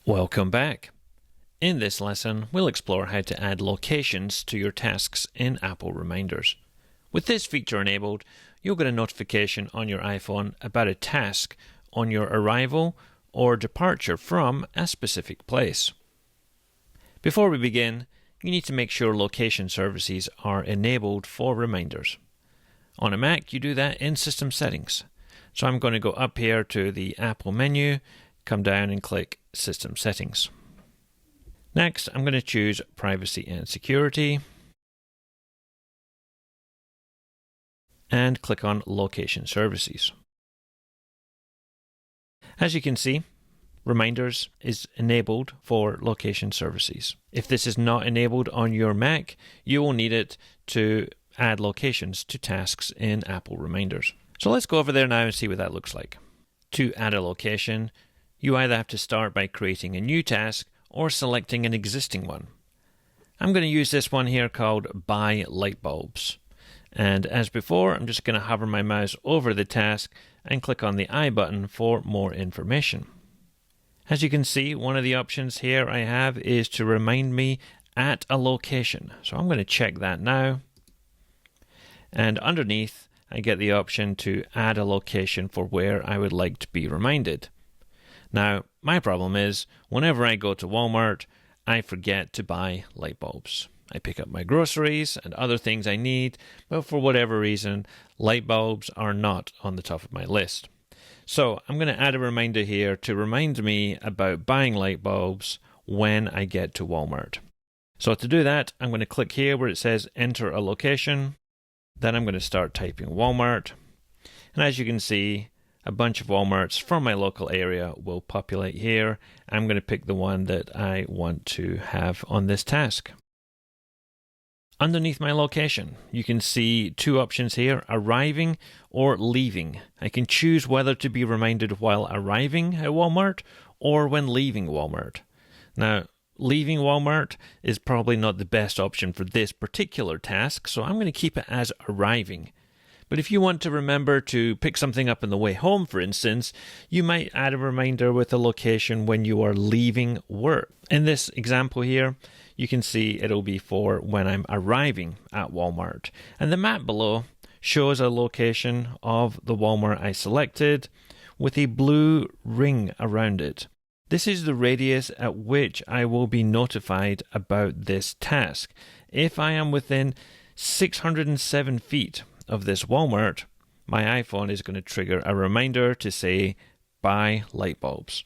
Welcome back. In this lesson, we'll explore how to add locations to your tasks in Apple Reminders. With this feature enabled, you'll get a notification on your iPhone about a task on your arrival or departure from a specific place. Before we begin, you need to make sure location services are enabled for reminders. On a Mac, you do that in System Settings. So I'm going to go up here to the Apple menu, come down and click System Settings. Next, I'm going to choose Privacy and Security and click on Location Services. As you can see, Reminders is enabled for location services. If this is not enabled on your Mac, you will need it to add locations to tasks in Apple Reminders. So let's go over there now and see what that looks like. To add a location, you either have to start by creating a new task or selecting an existing one. I'm going to use this one here called Buy Light Bulbs. And as before, I'm just going to hover my mouse over the task and click on the I button for more information. As you can see, one of the options here I have is to remind me at a location. So I'm going to check that now. And underneath, I get the option to add a location for where I would like to be reminded. Now, my problem is, whenever I go to Walmart, I forget to buy light bulbs. I pick up my groceries and other things I need, but for whatever reason, light bulbs are not on the top of my list. So I'm going to add a reminder here to remind me about buying light bulbs when I get to Walmart. So to do that, I'm going to click here where it says enter a location. Then I'm going to start typing Walmart. And as you can see, a bunch of Walmarts from my local area will populate here. I'm going to pick the one that I want to have on this task. Underneath my location, you can see two options here, arriving or leaving. I can choose whether to be reminded while arriving at Walmart or when leaving Walmart. Now, leaving Walmart is probably not the best option for this particular task, so I'm going to keep it as arriving. But if you want to remember to pick something up on the way home, for instance, you might add a reminder with a location when you are leaving work. In this example here, you can see it'll be for when I'm arriving at Walmart. And the map below shows a location of the Walmart I selected with a blue ring around it. This is the radius at which I will be notified about this task. If I am within 607 feet of this Walmart, my iPhone is going to trigger a reminder to say, buy light bulbs.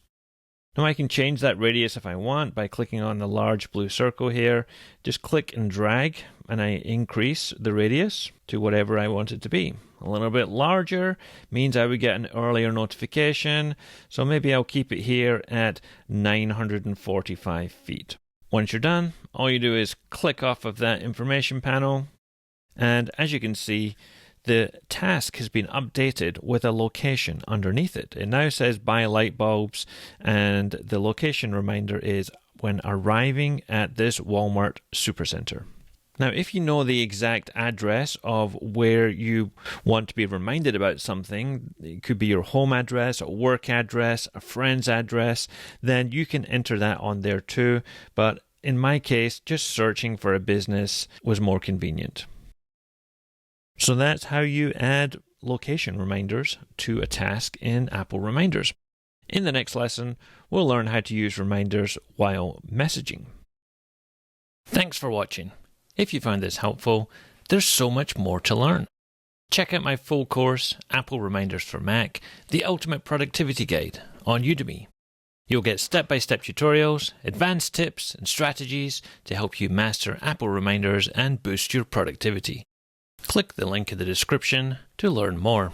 Now I can change that radius if I want by clicking on the large blue circle here. Just click and drag and I increase the radius to whatever I want it to be. A little bit larger means I would get an earlier notification, so maybe I'll keep it here at 945 feet. Once you're done, all you do is click off of that information panel, and as you can see, the task has been updated with a location underneath it. It now says buy light bulbs, and the location reminder is when arriving at this Walmart Supercenter. Now, if you know the exact address of where you want to be reminded about something, it could be your home address, a work address, a friend's address, then you can enter that on there too. But in my case, just searching for a business was more convenient. So that's how you add location reminders to a task in Apple Reminders. In the next lesson, we'll learn how to use reminders while messaging. Thanks for watching. If you found this helpful, there's so much more to learn. Check out my full course, Apple Reminders for Mac, the Ultimate Productivity Guide, on Udemy. You'll get step-by-step tutorials, advanced tips and strategies to help you master Apple Reminders and boost your productivity. Click the link in the description to learn more.